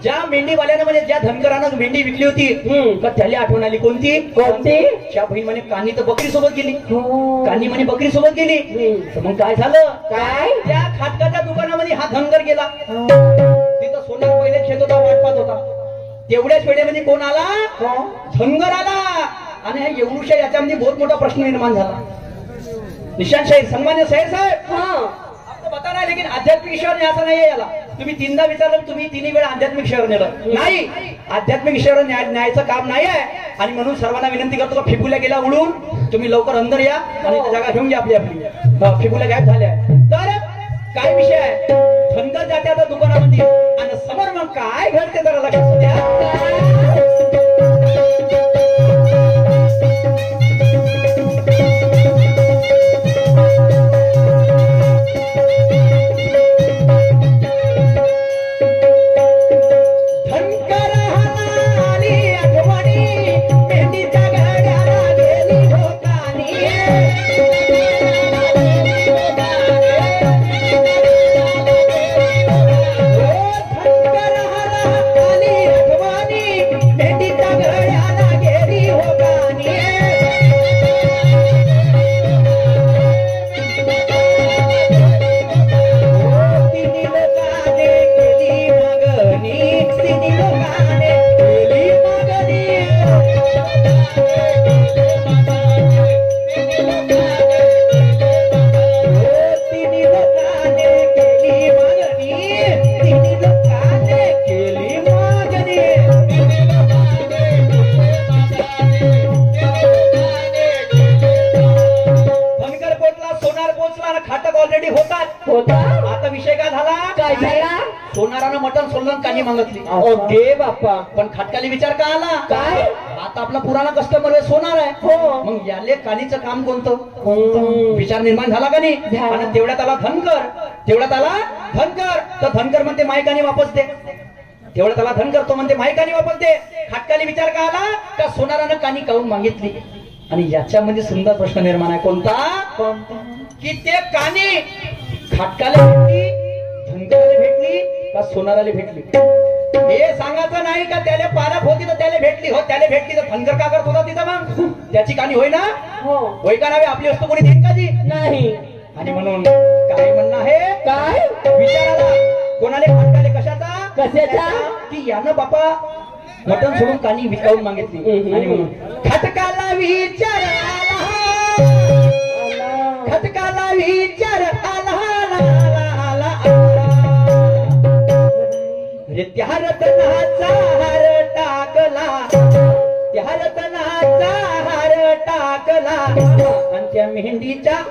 ज्या मेंढीवाल्यानं म्हणजे ज्या धनगरानं मेंढी विकली होती का त्याला आठवण आली कोणती कोणती? त्या बहीण म्हणे कानी तर बकरी सोबत गेली, कानी म्हणे बकरी सोबत गेली. तर मग काय झालं, काय? त्या खाटकाच्या दुकानामध्ये हा धनगर गेला. तिथं सोनार पहिले खेत होता, वाटपात होता. तेवढ्याच वेळेमध्ये कोण आला, धनगर आला. आणि हा एवढूशा याच्यामध्ये बहुत मोठा प्रश्न निर्माण झाला. निशांत शाहीर, सन्मान्य शाहीर साहेब, आपको बता रहा है लेकिन आध्यात्मिक शहर न्यायचं नाहीये याला. तुम्ही तीनदा विचारलं, तुम्ही तिन्ही वेळा आध्यात्मिक शहर नेलं नाही. आध्यात्मिक शहर न्यायचं काम नाही आहे. आणि म्हणून सर्वांना विनंती करतो, फिकुल्या गेला उडून, तुम्ही लवकर अंदर या आणि जागा घेऊन घ्या आपली आपली. फिकुल्या गायब झाल्या. तर काय विषय आहे, धनगर जाते आता दुकानामध्ये आणि समोर मग काय घडते जरा लक्षात द्या. आता विषय काय झाला, काय झाला? सोनारानं मटण सोडलं, कानी मागितली. ओके बाप्पा. पण खाटकाली विचार का आला, काय? आता आपला पुराणा कस्टमर सोनार आहे. हो. मग याले कानीचं काम कोणतं, विचार निर्माण झाला का नाही. आणि तेवढ्यात आला धनगर, तेवढ्यात आला धनगर. तर धनगर म्हणते मायकानी वापस दे. तेवढ्यात आला धनगर, तो म्हणते मायकानी वापस दे. खाटकाली विचार का आला, का सोनारानं कानी काऊन मागितली. आणि याच्यामध्ये सुंदर प्रश्न निर्माण आहे, कोणता, की ते कानी खाटकाला भेटली, धनगराला भेटली का सोनाराला भेटली. हे सांगायचं नाही का त्याला पारख होती तर त्याला भेटली. हो, त्याला भेटली तर धनगर का करत होता तिथं, मग त्याची कानी होय ना, होय का नावे, आपली वस्तू कोणी देईन का जी नाही. आणि म्हणून काय म्हणणं आहे, काय विचाराला कोणाले खाटकाले कशाचा, कशाचा, की यानं बापा मटण सोडून कानी विकावून मागितली. आणि म्हणून खटकाला विचार आला, खटकाला विचार आला, त्या रत्नाचा हार टाकला, त्या रत्नाचा हार टाकला आणि त्या मेहंदीच्या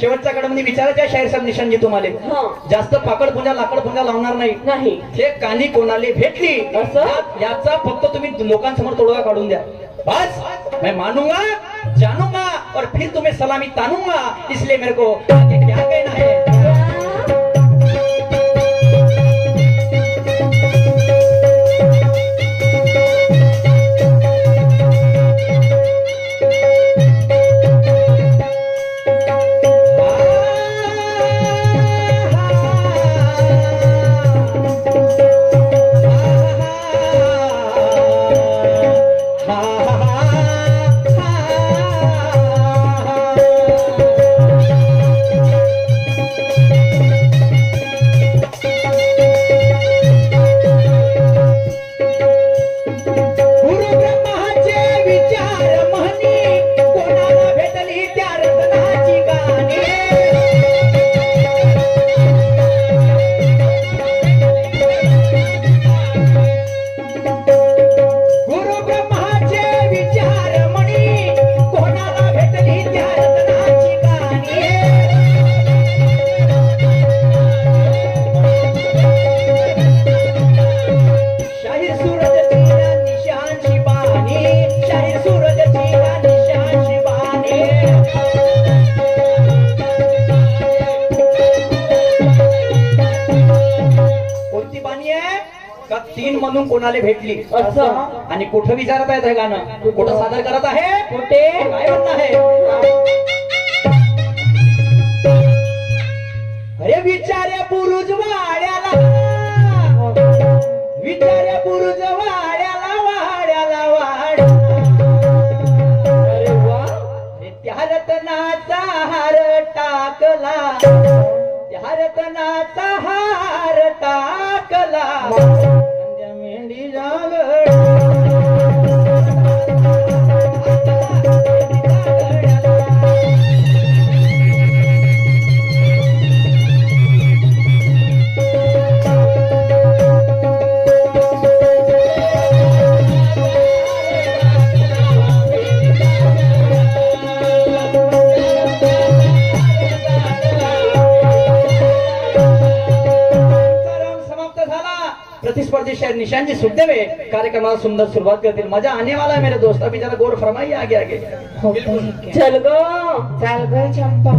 शेवटच्या कडमध्ये विचारायच्या शाहीर साहेब निशांजी, तुम्हाला जास्त पाकड पुंजा लाकड पुंजा लावणार नाही. हे कानी कोणाले भेटली याचा फक्त तुम्ही लोकांसमोर तोडगा काढून द्या. बस मैं मानूंगा, जानूंगा और फिर तुम्हें सलामी तानूंगा. इसलिए मेरे को आगे क्या कहना है. येईन म्हणून कोणाला भेटली असं? आणि कुठं विचारत आहेत हे गाणं कुठं सादर करत आहे कुठे? काय म्हणत आहे अरे विचारे बुरुज वाड्याला विचारे बुरुज वाड्याला वाड्याला वाड्या अरे वा. अरे त्या रत्नाचा हार टाकला त्या रत्नाचा हार टाकला अंड्या मेंढी समाप्त झाला प्रतिस्पर्धी शायर निशांजी सुखदेवे कार्यक्रमाला सुंदर सुरुवात करतील मजा आने वाला है मेरे दोस्त अभी जरा गौर फरमाइए आगे आगे चल ग. चल ग चंपा.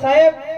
साहेब